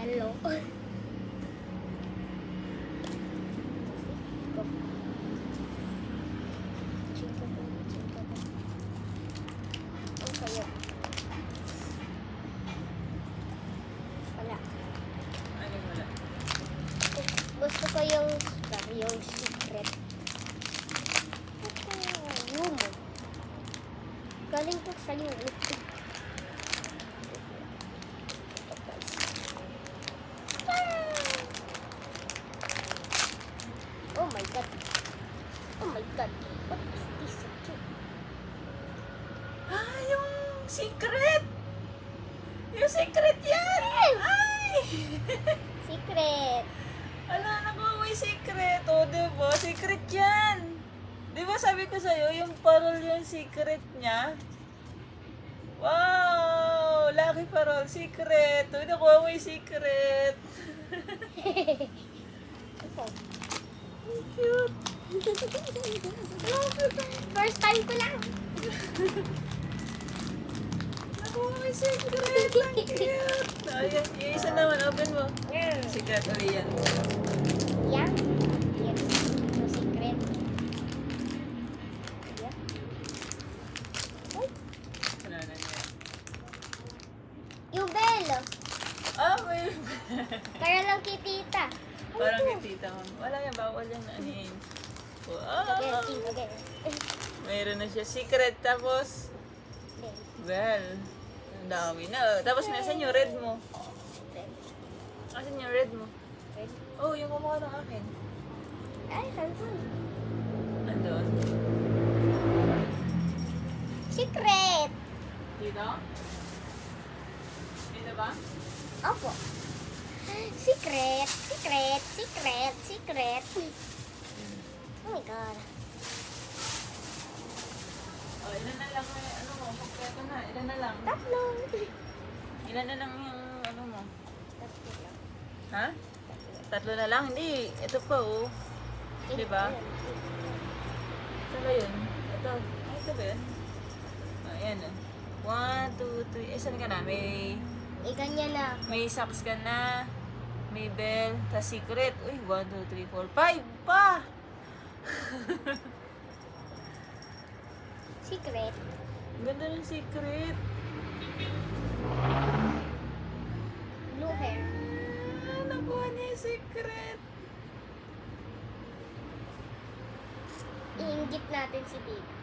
Hello. Ang kaya. Wala. Ano wala? Gusto ko yung secret. Yung galing ko sa iyo. Oh my god. Oh my god. What is this? Ah, yung secret! Yung secret yan! Ay! Secret. Ala, naku, may secret. O, diba? Secret yan. Diba sabi ko sa'yo, yung parol yung secret niya? Wow! Lucky parol, secret. Uy, nakuha mo yung secret. Cute. First time ko lang. Nakuha mo yung secret. Ang cute. Ayan, yung isa naman, open mo. Secret, uli yan. Yan. Yan. No secret. Yan. Uy, Ano na niya? yung bell. Ah, may... Para lang kay tita. Parang kay tita mo. Wala yan, bawal yan. Ano yun? Again, Wow! king again. Mayroon na siya secret, tapos... Well, ang dami na. Tapos nasan yung red mo? Asan yung red mo? Oh, yung kumukha ng akin. Ay, handphone. Andun. Secret. Dito? Dito ba? Opo. Secret. Secret. Secret. Secret. Oh my god. Oh, ilan na lang ano mo? Kompleto na. Ilan na lang? Tatlo. Ilan na lang yung ano mo? Tatlo lang. Ha? Tatlo na lang? Hindi. Ito pa oh. Diba? Saan ba yun? Ito. Ay, ito ba yun? Ayan oh. 1, 2, 3. Eh, saan ka na? Ganyan na. May socks ka na. May bell. Tas secret. Uy, 1, 2, 3, 4, 5 pa! Secret. Ganda ng secret. Blue hair. Ah, nakuha niya yung secret. Iingit natin si tita.